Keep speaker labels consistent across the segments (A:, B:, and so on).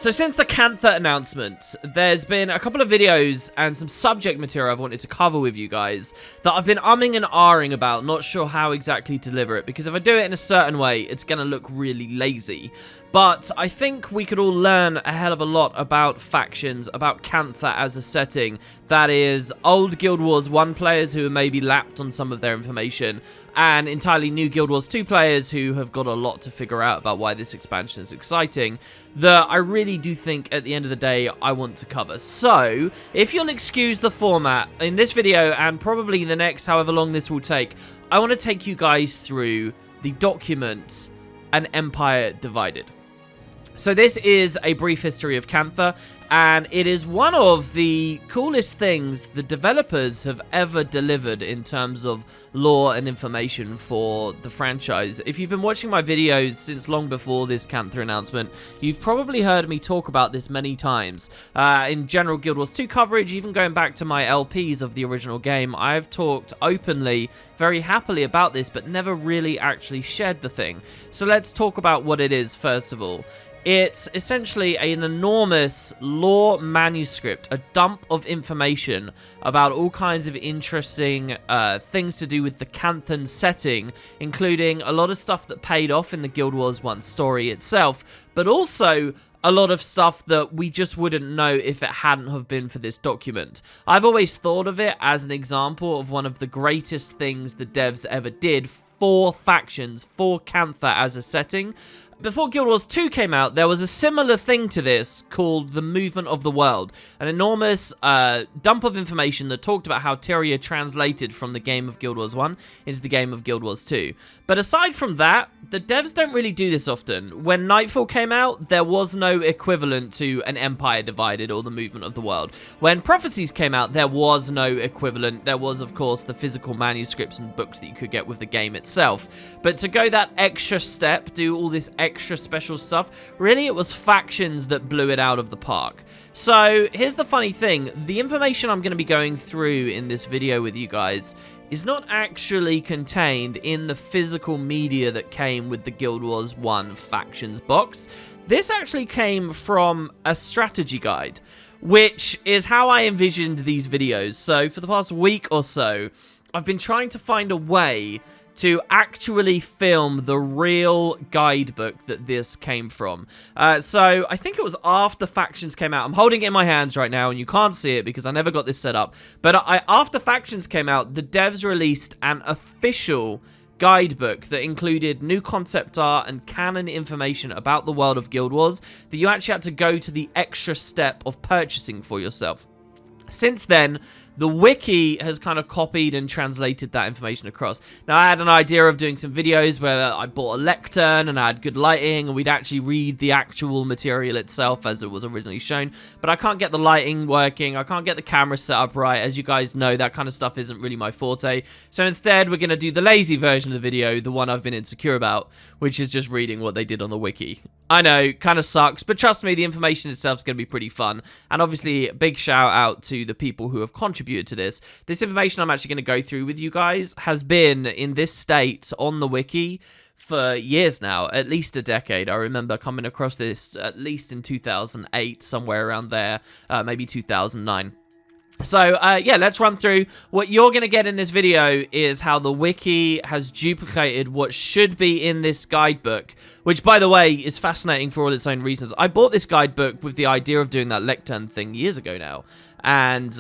A: So since the Cantha announcement, there's been a couple of videos and some subject material I've wanted to cover with you guys that I've been umming and ahhing about, not sure how exactly to deliver it, because if I do it in a certain way, it's going to look really lazy. But I think we could all learn a hell of a lot about factions, about Cantha as a setting. That is, old Guild Wars 1 players who have maybe lapped on some of their information, and entirely new Guild Wars 2 players who have got a lot to figure out about why this expansion is exciting, that I really do think at the end of the day I want to cover. So, if you'll excuse the format, in this video, and probably the next however long this will take, I want to take you guys through the document An Empire Divided. So this is a brief history of Cantha, and it is one of the coolest things the developers have ever delivered in terms of lore and information for the franchise. If you've been watching my videos since long before this Cantha announcement, you've probably heard me talk about this many times. In general Guild Wars 2 coverage, even going back to my LPs of the original game, I've talked openly, very happily about this, but never really actually shared the thing. So let's talk about what it is first of all. It's essentially an enormous lore manuscript, a dump of information about all kinds of interesting things to do with the Canthan setting, including a lot of stuff that paid off in the Guild Wars 1 story itself, but also a lot of stuff that we just wouldn't know if it hadn't have been for this document. I've always thought of it as an example of one of the greatest things the devs ever did for factions, for Cantha as a setting. Before Guild Wars 2 came out, there was a similar thing to this called the Movement of the World, an enormous dump of information that talked about how Tyria translated from the game of Guild Wars 1 into the game of Guild Wars 2. But aside from that, the devs don't really do this often. When Nightfall came out, there was no equivalent to An Empire Divided or the Movement of the World. When Prophecies came out, there was no equivalent. There was, of course, the physical manuscripts and books that you could get with the game itself. But to go that extra step, do all this extra special stuff, really it was factions that blew it out of the park. So here's the funny thing, the information I'm going to be going through in this video with you guys is not actually contained in the physical media that came with the Guild Wars 1 factions box. This actually came from a strategy guide, which is how I envisioned these videos. So for the past week or so, I've been trying to find a way to actually film the real guidebook that this came from. So I think it was after Factions came out. I'm holding it in my hands right now, and you can't see it because I never got this set up. But after Factions came out, the devs released an official guidebook that included new concept art and canon information about the world of Guild Wars that you actually had to go to the extra step of purchasing for yourself. Since then, the wiki has kind of copied and translated that information across. Now, I had an idea of doing some videos where I bought a lectern and I had good lighting and we'd actually read the actual material itself as it was originally shown. But I can't get the lighting working. I can't get the camera set up right. As you guys know, that kind of stuff isn't really my forte. So instead, we're going to do the lazy version of the video, the one I've been insecure about, which is just reading what they did on the wiki. I know, kind of sucks, but trust me, the information itself is going to be pretty fun. And obviously, a big shout out to the people who have contributed to this. This information I'm actually going to go through with you guys has been in this state on the wiki for years now, at least a decade. I remember coming across this at least in 2008, somewhere around there, maybe 2009. So, yeah, let's run through. What you're going to get in this video is how the wiki has duplicated what should be in this guidebook, which, by the way, is fascinating for all its own reasons. I bought this guidebook with the idea of doing that lectern thing years ago now. And,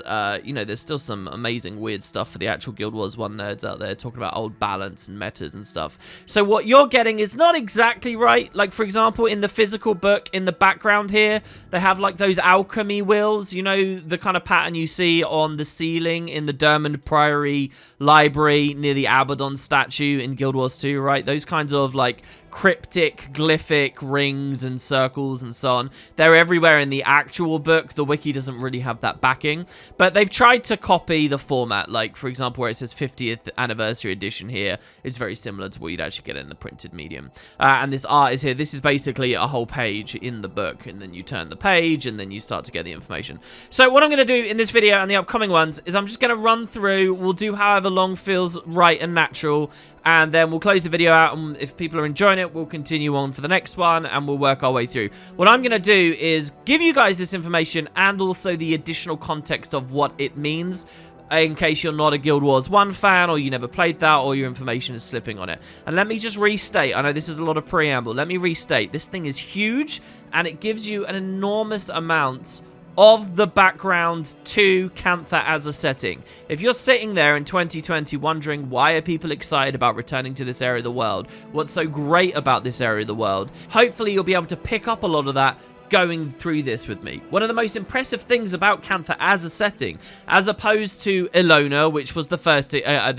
A: you know, there's still some amazing weird stuff for the actual Guild Wars 1 nerds out there talking about old balance and metas and stuff. So what you're getting is not exactly right. Like, for example, in the physical book, in the background here, they have, like, those alchemy wheels. You know, the kind of pattern you see on the ceiling in the Dermond Priory Library near the Abaddon statue in Guild Wars 2, right? Those kinds of, like, cryptic, glyphic rings and circles and so on. They're everywhere in the actual book. The wiki doesn't really have that backing, but they've tried to copy the format. Like, for example, where it says 50th anniversary edition here is very similar to what you'd actually get in the printed medium. And this art is here. This is basically a whole page in the book, and then you turn the page and then you start to get the information. So what I'm going to do in this video and the upcoming ones is I'm just going to run through. We'll do however long feels right and natural, and then we'll close the video out, and if people are enjoying minute, we'll continue on for the next one, and we'll work our way through. What I'm going to do is give you guys this information and also the additional context of what it means, in case you're not a Guild Wars 1 fan, or you never played that, or your information is slipping on it. And let me just restate, I know this is a lot of preamble, let me restate, this thing is huge, and it gives you an enormous amount of the background to Cantha as a setting. If you're sitting there in 2020 wondering why are people excited about returning to this area of the world, what's so great about this area of the world, hopefully you'll be able to pick up a lot of that going through this with me. One of the most impressive things about Cantha as a setting, as opposed to Ilona, which was the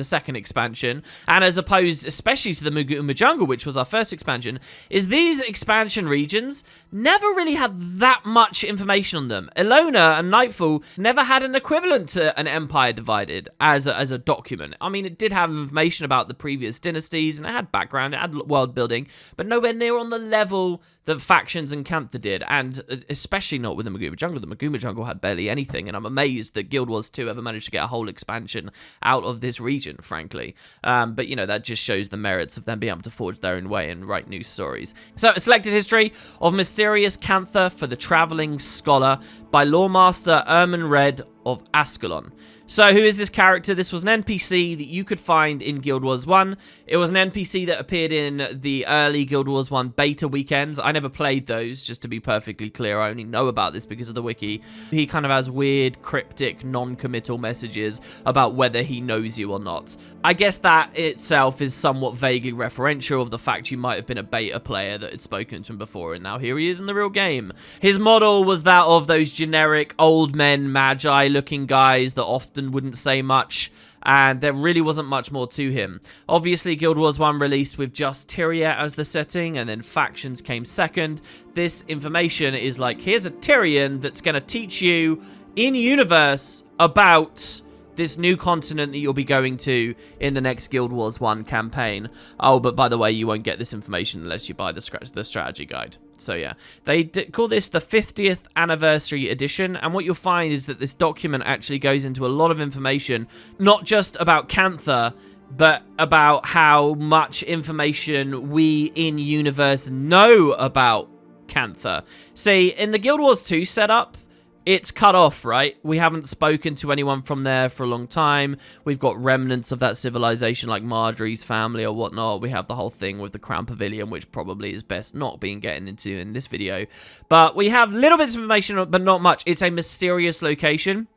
A: second expansion, and as opposed especially to the Muguma Jungle, which was our first expansion, is these expansion regions never really had that much information on them. Ilona and Nightfall never had an equivalent to an Empire Divided as a document. I mean, it did have information about the previous dynasties, and it had background, it had world building, but nowhere near on the level that Factions and Cantha did, and especially not with the Muguma Jungle. The Muguma Jungle had barely anything, and I'm amazed that Guild Wars 2 ever managed to get a whole expansion out of this region, frankly. But, you know, that just shows the merits of them being able to forge their own way and write new stories. So, a selected history of Mysterious Cantha for the Traveling Scholar by Loremaster Erman Red of Ascalon. So, who is this character? This was an NPC that you could find in Guild Wars 1. It was an NPC that appeared in the early Guild Wars 1 beta weekends. I never played those, just to be perfectly clear. I only know about this because of the wiki. He kind of has weird, cryptic, non-committal messages about whether he knows you or not. I guess that itself is somewhat vaguely referential of the fact you might have been a beta player that had spoken to him before, and now here he is in the real game. His model was that of those generic old men, magi-looking guys that often wouldn't say much, and there really wasn't much more to him. Obviously, Guild Wars 1 released with just Tyria as the setting, and then Factions came second. This information is like, here's a Tyrian that's going to teach you in-universe about this new continent that you'll be going to in the next Guild Wars 1 campaign. Oh, but by the way, you won't get this information unless you buy the strategy guide. So yeah, they call this the 50th anniversary edition, and what you'll find is that this document actually goes into a lot of information, not just about Cantha, but about how much information we in-universe know about Cantha. See, in the Guild Wars 2 setup, it's cut off, right? We haven't spoken to anyone from there for a long time. We've got remnants of that civilization like Marjorie's family or whatnot. We have the whole thing with the Crown Pavilion, which probably is best not being getting into in this video. But we have little bits of information, but not much. It's a mysterious location.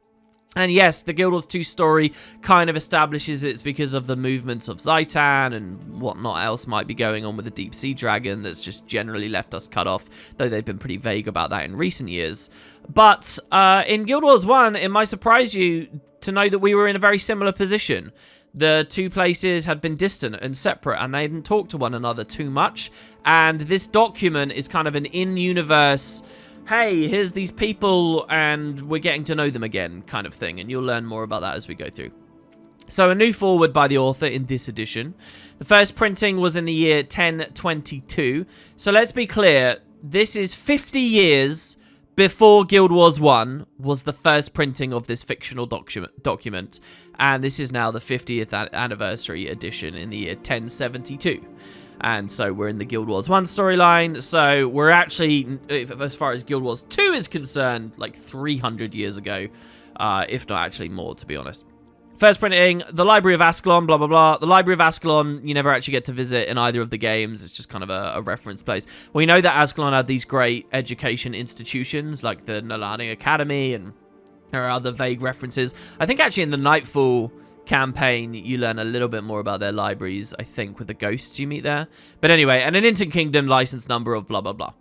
A: And yes, the Guild Wars 2 story kind of establishes it's because of the movements of Zaitan and whatnot else might be going on with the Deep Sea Dragon that's just generally left us cut off, though they've been pretty vague about that in recent years. But in Guild Wars 1, it might surprise you to know that we were in a very similar position. The two places had been distant and separate, and they didn't talk to one another too much. And this document is kind of an in-universe, hey, here's these people, and we're getting to know them again kind of thing, and you'll learn more about that as we go through. So a new foreword by the author in this edition. The first printing was in the year 1022, so let's be clear, this is 50 years before Guild Wars 1 was the first printing of this fictional document, and this is now the 50th anniversary edition in the year 1072. And so we're in the Guild Wars 1 storyline, so we're actually, as far as Guild Wars 2 is concerned, like 300 years ago, if not actually more, to be honest. First printing, the Library of Ascalon, blah, blah, blah. The Library of Ascalon, you never actually get to visit in either of the games. It's just kind of a reference place. We know that Ascalon had these great education institutions, like the Nalani Academy, and there are other vague references. I think actually in the Nightfall campaign, you learn a little bit more about their libraries, I think, with the ghosts you meet there. But anyway, and an Interkingdom license number of blah, blah, blah.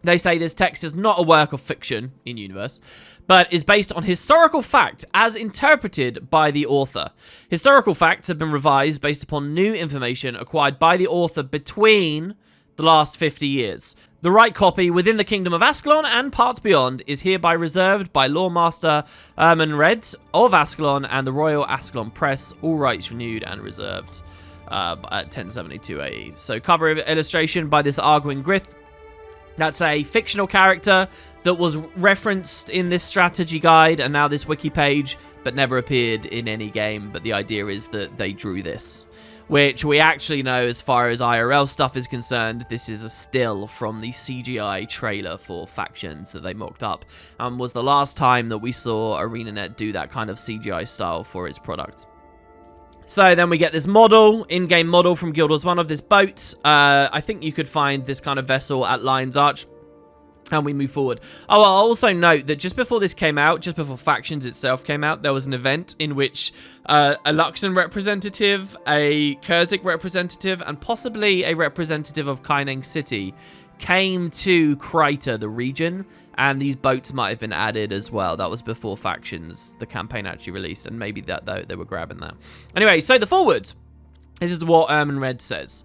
A: They say this text is not a work of fiction in universe, but is based on historical fact as interpreted by the author. Historical facts have been revised based upon new information acquired by the author between the last 50 years. The right copy within the Kingdom of Ascalon and parts beyond is hereby reserved by Loremaster Erman Red of Ascalon and the Royal Ascalon Press, all rights renewed and reserved at 1072 AE. So cover illustration by this Arguin Grith. That's a fictional character that was referenced in this strategy guide and now this wiki page, but never appeared in any game. But the idea is that they drew this. which we actually know, as far as IRL stuff is concerned, this is a still from the CGI trailer for Factions that they mocked up, and was the last time that we saw ArenaNet do that kind of CGI style for its product. So then we get this model, in-game model from Guild Wars 1 of this boat. I think you could find this kind of vessel at Lion's Arch. And we move forward. Oh, I'll also note that just before this came out, just before Factions itself came out, there was an event in which a Luxon representative, a Kurzik representative, and possibly a representative of Kaineng City came to Crater, the region, and these boats might have been added as well. That was before Factions, the campaign actually released, and maybe that they were grabbing that. Anyway, so the forward. This is what Ermin Red says.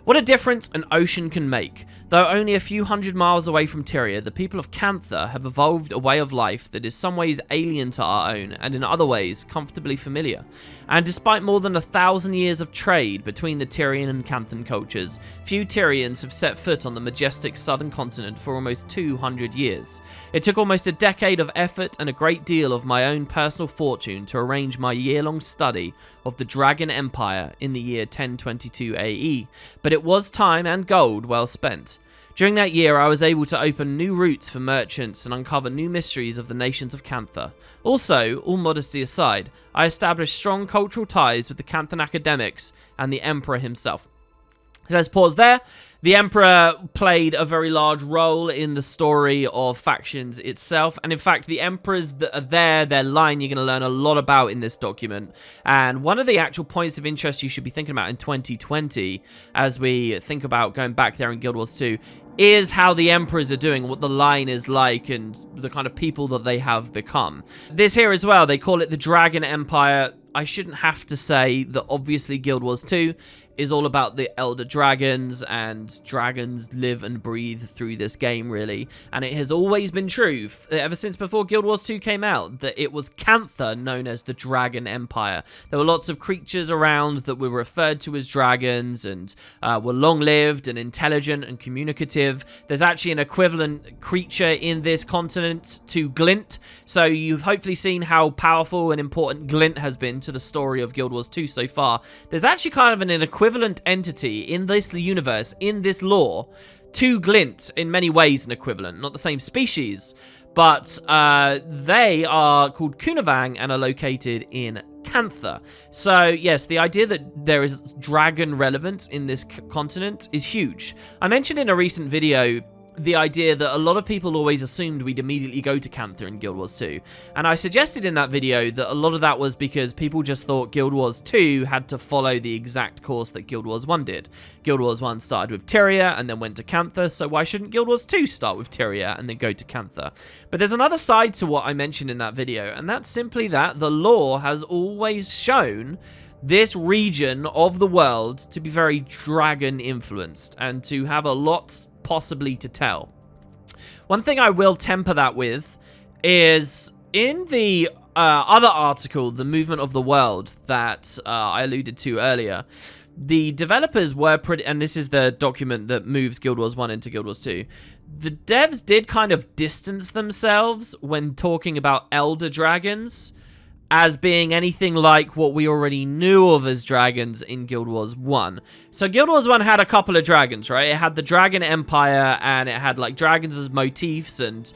A: What a difference an ocean can make. Though only a few hundred miles away from Tyria, the people of Cantha have evolved a way of life that is some ways alien to our own, and in other ways comfortably familiar. And despite more than 1,000 years of trade between the Tyrian and Canthan cultures, few Tyrians have set foot on the majestic southern continent for almost 200 years. It took almost a decade of effort and a great deal of my own personal fortune to arrange my year-long study of the Dragon Empire in the year 1022 AE, but it was time and gold well spent. During that year, I was able to open new routes for merchants and uncover new mysteries of the nations of Cantha. Also, all modesty aside, I established strong cultural ties with the Canthan academics and the Emperor himself. So let's pause there. The Emperor played a very large role in the story of Factions itself. And in fact, the Emperors that are there, their line, you're going to learn a lot about in this document. And one of the actual points of interest you should be thinking about in 2020, as we think about going back there in Guild Wars 2, is how the Emperors are doing, what the line is like, and the kind of people that they have become. This here as well, they call it the Dragon Empire. I shouldn't have to say that obviously Guild Wars 2 is all about the Elder Dragons, and dragons live and breathe through this game, really. And it has always been true, ever since before Guild Wars 2 came out, that it was Cantha known as the Dragon Empire. There were lots of creatures around that were referred to as dragons, and were long-lived and intelligent and communicative. There's actually an equivalent creature in this continent to Glint, so you've hopefully seen how powerful and important Glint has been to the story of Guild Wars 2 so far. There's actually kind of an equivalent entity in this universe, in this lore, to Glint, in many ways an equivalent. Not the same species, but they are called Kunavang and are located in Cantha. So yes, the idea that there is dragon relevance in this continent is huge. I mentioned in a recent video the idea that a lot of people always assumed we'd immediately go to Cantha in Guild Wars 2. And I suggested in that video that a lot of that was because people just thought Guild Wars 2 had to follow the exact course that Guild Wars 1 did. Guild Wars 1 started with Tyria and then went to Cantha, so why shouldn't Guild Wars 2 start with Tyria and then go to Cantha? But there's another side to what I mentioned in that video, and that's simply that the lore has always shown this region of the world to be very dragon influenced and to have a lot possibly to tell. One thing I will temper that with is in the other article, The Movement of the World, that I alluded to earlier, the developers were pretty, and this is the document that moves Guild Wars 1 into Guild Wars 2, the devs did kind of distance themselves when talking about Elder Dragons as being anything like what we already knew of as dragons in Guild Wars 1. So Guild Wars 1 had a couple of dragons, right? It had the Dragon Empire, and it had like dragons as motifs, and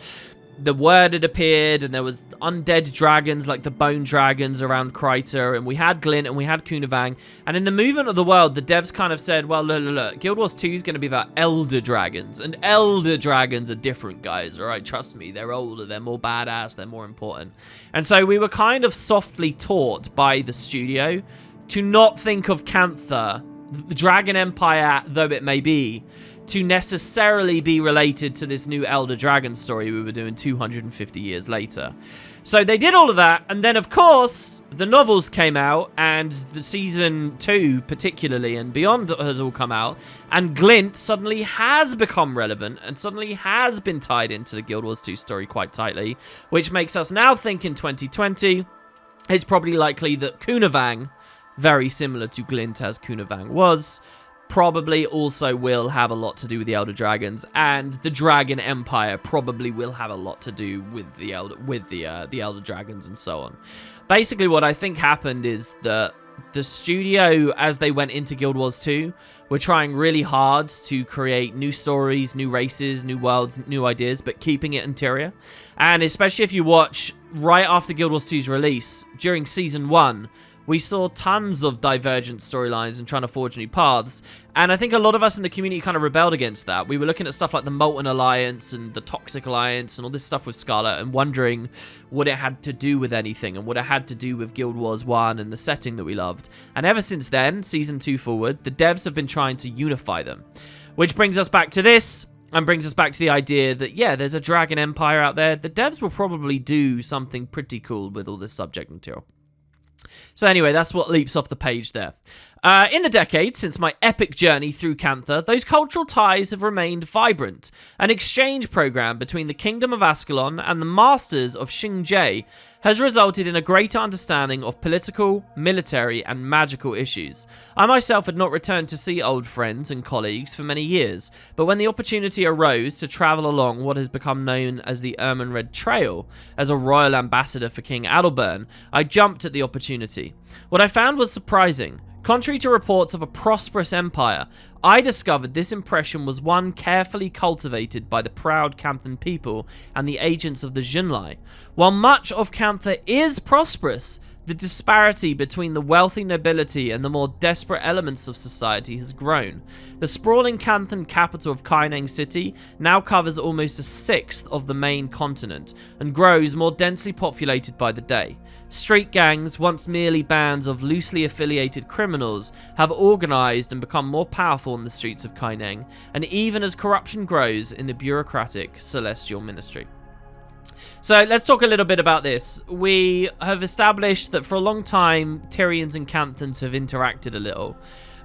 A: the word had appeared, and there was undead dragons like the bone dragons around Crater, and we had Glint and we had Kunavang. And in the Movement of the World, the devs kind of said, well, look, Guild Wars 2 is going to be about Elder Dragons, and Elder Dragons are different, guys, all right? Trust me, they're older, they're more badass, they're more important. And so we were kind of softly taught by the studio to not think of Cantha, the Dragon Empire though it may be, to necessarily be related to this new Elder Dragon story we were doing 250 years later. So they did all of that, and then of course the novels came out, and the season 2 particularly and beyond has all come out, and Glint suddenly has become relevant and suddenly has been tied into the Guild Wars 2 story quite tightly, which makes us now think in 2020 it's probably likely that Kunavang, very similar to Glint as Kunavang was, probably also will have a lot to do with the Elder Dragons, and the Dragon Empire probably will have a lot to do with the Elder Dragons and so on. Basically, what I think happened is that the studio, as they went into Guild Wars 2, were trying really hard to create new stories, new races, new worlds, new ideas, but keeping it interior. And especially if you watch right after Guild Wars 2's release, during Season 1, we saw tons of divergent storylines and trying to forge new paths. And I think a lot of us in the community kind of rebelled against that. We were looking at stuff like the Molten Alliance and the Toxic Alliance and all this stuff with Scarlet and wondering what it had to do with anything and what it had to do with Guild Wars 1 and the setting that we loved. And ever since then, Season 2 forward, the devs have been trying to unify them. Which brings us back to this. And brings us back to the idea that, yeah, there's a Dragon Empire out there. The devs will probably do something pretty cool with all this subject material. So anyway, that's what leaps off the page there. In the decades since my epic journey through Cantha, those cultural ties have remained vibrant. An exchange program between the Kingdom of Ascalon and the Masters of Xingjie has resulted in a greater understanding of political, military, and magical issues. I myself had not returned to see old friends and colleagues for many years, but when the opportunity arose to travel along what has become known as the Ermine Red Trail as a royal ambassador for King Adalbern, I jumped at the opportunity. What I found was surprising. Contrary to reports of a prosperous empire, I discovered this impression was one carefully cultivated by the proud Canthan people and the agents of the Xinlai. While much of Cantha is prosperous, the disparity between the wealthy nobility and the more desperate elements of society has grown. The sprawling Canthan capital of Kaineng City now covers almost a sixth of the main continent and grows more densely populated by the day. Street gangs, once merely bands of loosely affiliated criminals, have organised and become more powerful in the streets of Kaineng, and even as corruption grows in the bureaucratic Celestial Ministry. So let's talk a little bit about this. We have established that for a long time, Tyrians and Canthans have interacted a little,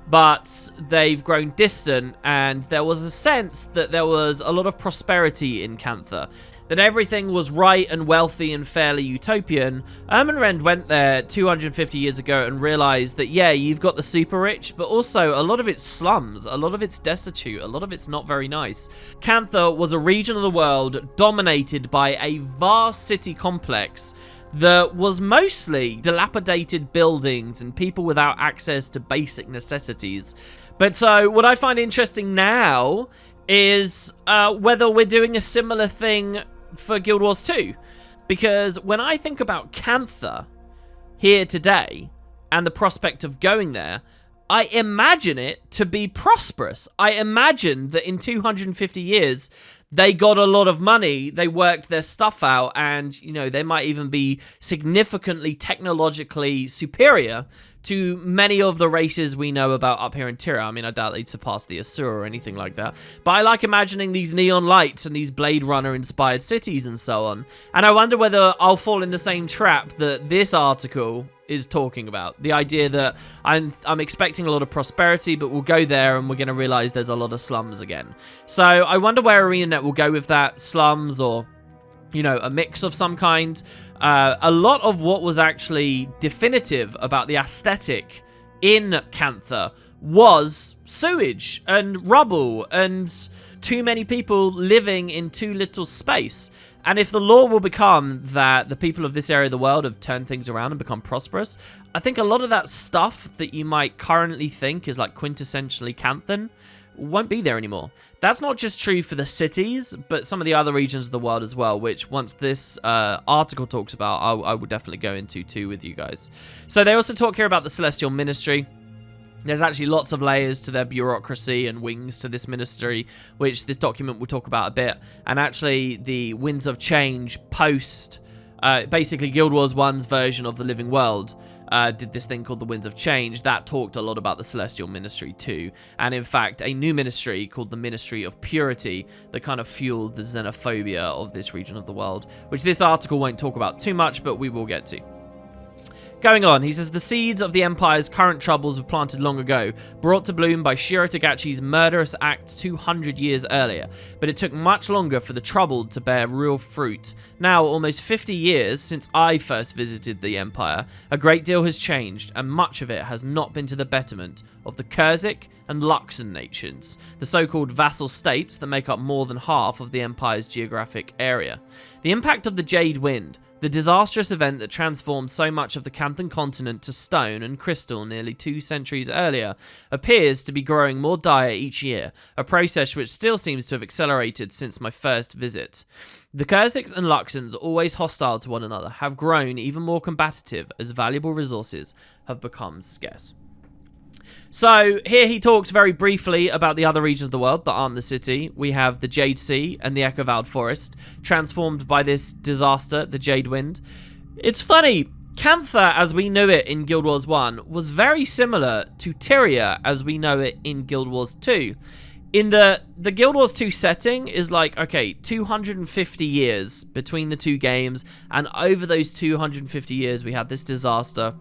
A: but they've grown distant, and there was a sense that there was a lot of prosperity in Cantha, that everything was right and wealthy and fairly utopian. Ermenrend went there 250 years ago and realized that, yeah, you've got the super rich, but also a lot of it's slums, a lot of it's destitute, a lot of it's not very nice. Cantha was a region of the world dominated by a vast city complex that was mostly dilapidated buildings and people without access to basic necessities. But so what I find interesting now is whether we're doing a similar thing for Guild Wars 2. Because when I think about Cantha here today and the prospect of going there, I imagine it to be prosperous. I imagine that in 250 years, they got a lot of money, they worked their stuff out, and, you know, they might even be significantly technologically superior to many of the races we know about up here in Tyria. I mean, I doubt they'd surpass the Asura or anything like that. But I like imagining these neon lights and these Blade Runner-inspired cities and so on. And I wonder whether I'll fall in the same trap that this article is talking about. The idea that I'm expecting a lot of prosperity, but we'll go there and we're going to realize there's a lot of slums again. So I wonder where ArenaNet will go with that. Slums or, you know, a mix of some kind. A lot of what was actually definitive about the aesthetic in Cantha was sewage and rubble and too many people living in too little space. And if the law will become that the people of this area of the world have turned things around and become prosperous, I think a lot of that stuff that you might currently think is like quintessentially Canthan won't be there anymore. That's not just true for the cities, but some of the other regions of the world as well, which once this article talks about, I will definitely go into too with you guys. So they also talk here about the Celestial Ministry. There's actually lots of layers to their bureaucracy and wings to this ministry, which this document will talk about a bit. And actually, the Winds of Change post, basically Guild Wars 1's version of the Living World, did this thing called the Winds of Change. That talked a lot about the Celestial Ministry too. And in fact, a new ministry called the Ministry of Purity that kind of fueled the xenophobia of this region of the world, which this article won't talk about too much, but we will get to. Going on, he says, the seeds of the Empire's current troubles were planted long ago, brought to bloom by Shiro Togachi's murderous act 200 years earlier, but it took much longer for the troubled to bear real fruit. Now, almost 50 years since I first visited the Empire, a great deal has changed, and much of it has not been to the betterment of the Kurzik and Luxon nations, the so-called vassal states that make up more than half of the Empire's geographic area. The impact of the Jade Wind, The disastrous event that transformed so much of the Canthan continent to stone and crystal nearly 2 centuries earlier appears to be growing more dire each year, a process which still seems to have accelerated since my first visit. The Kurziks and Luxons, always hostile to one another, have grown even more combative as valuable resources have become scarce. So here he talks very briefly about the other regions of the world that aren't the city. We have the Jade Sea and the Echo-Vowed Forest, transformed by this disaster, the Jade Wind. It's funny, Cantha, as we knew it in Guild Wars 1, was very similar to Tyria as we know it in Guild Wars 2. In the Guild Wars 2 setting is like, okay, 250 years between the two games, and over those 250 years we had this disaster.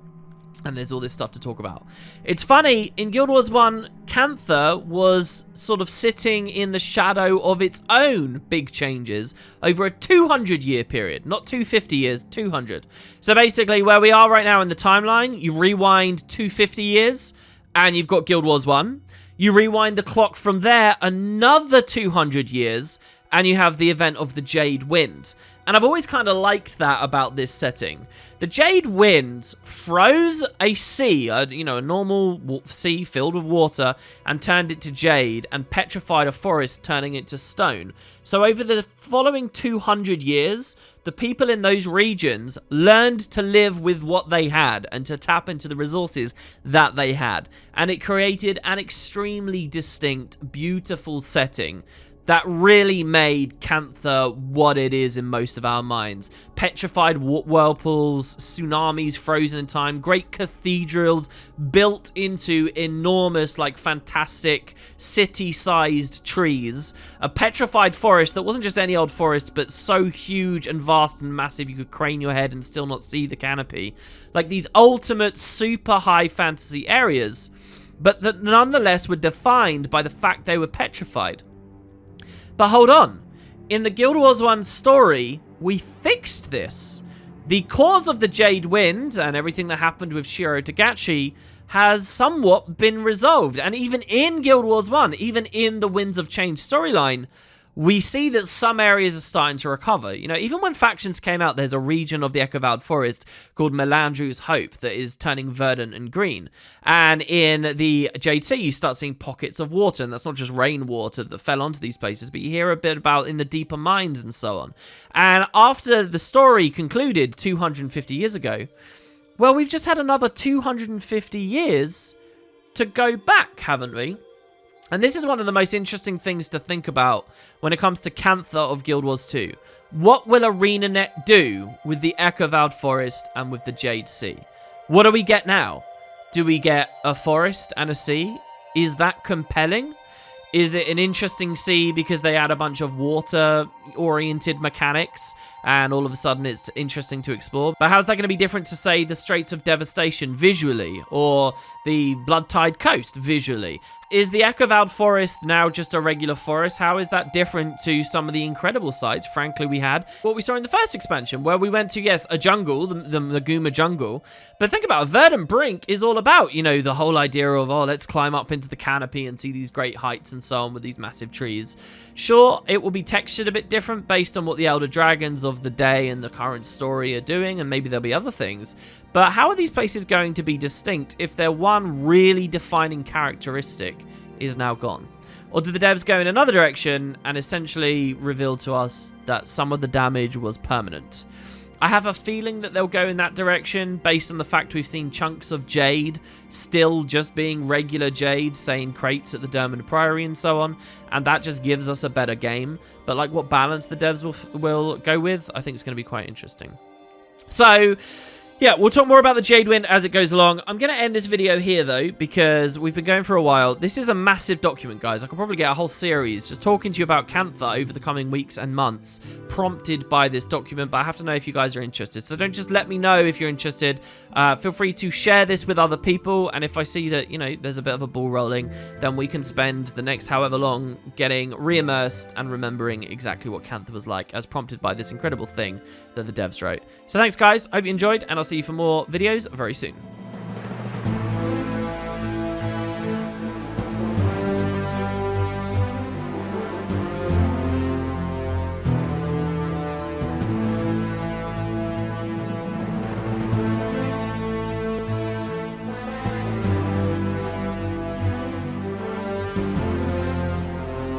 A: And there's all this stuff to talk about. It's funny, in Guild Wars 1, Cantha was sort of sitting in the shadow of its own big changes over a 200-year period. Not 250 years, 200. So basically, where we are right now in the timeline, you rewind 250 years, and you've got Guild Wars 1. You rewind the clock from there another 200 years, and you have the event of the Jade Wind. And I've always kind of liked that about this setting. The Jade Wind froze a sea, a normal sea filled with water, and turned it to jade, and petrified a forest, turning it to stone. So over the following 200 years, the people in those regions learned to live with what they had and to tap into the resources that they had. And it created an extremely distinct, beautiful setting that really made Cantha what it is in most of our minds. Petrified whirlpools, tsunamis frozen in time, great cathedrals built into enormous, like, fantastic city-sized trees, a petrified forest that wasn't just any old forest, but so huge and vast and massive you could crane your head and still not see the canopy. Like, these ultimate super high fantasy areas, but that nonetheless were defined by the fact they were petrified. But hold on, in the Guild Wars 1 story, we fixed this. The cause of the Jade Wind and everything that happened with Shiro Togashi has somewhat been resolved. And even in Guild Wars 1, even in the Winds of Change storyline, we see that some areas are starting to recover. You know, even when factions came out, there's a region of the Echo-Vowed Forest called Melandru's Hope that is turning verdant and green. And in the Jade Sea, you start seeing pockets of water, and that's not just rainwater that fell onto these places, but you hear a bit about in the deeper mines and so on. And after the story concluded 250 years ago, well, we've just had another 250 years to go back, haven't we? And this is one of the most interesting things to think about when it comes to Cantha of Guild Wars 2. What will ArenaNet do with the Echo-Vowed Forest and with the Jade Sea? What do we get now? Do we get a forest and a sea? Is that compelling? Is it an interesting sea because they add a bunch of water-oriented mechanics and all of a sudden it's interesting to explore? But how's that going to be different to, say, the Straits of Devastation visually or the Blood-Tide Coast visually? Is the Echo-Vowed Forest now just a regular forest? How is that different to some of the incredible sites, frankly, we had? What we saw in the first expansion, where we went to, yes, a jungle, the Maguma jungle. But think about it, Verdant Brink is all about, you know, the whole idea of, oh, let's climb up into the canopy and see these great heights and so on with these massive trees. Sure, it will be textured a bit different based on what the Elder Dragons of the day and the current story are doing, and maybe there'll be other things. But how are these places going to be distinct if their one really defining characteristic is now gone? Or do the devs go in another direction and essentially reveal to us that some of the damage was permanent? I have a feeling that they'll go in that direction based on the fact we've seen chunks of Jade still just being regular Jade, say in crates at the Dermot Priory and so on, and that just gives us a better game. But like what balance the devs will go with, I think it's going to be quite interesting. So yeah, we'll talk more about the Jade Wind as it goes along. I'm going to end this video here, though, because we've been going for a while. This is a massive document, guys. I could probably get a whole series just talking to you about Cantha over the coming weeks and months, prompted by this document, but I have to know if you guys are interested. So don't just let me know if you're interested. Feel free to share this with other people, and if I see that, you know, there's a bit of a ball rolling, then we can spend the next however long getting re-immersed and remembering exactly what Cantha was like, as prompted by this incredible thing that the devs wrote. So thanks, guys. I hope you enjoyed, and I'll see you for more videos very soon.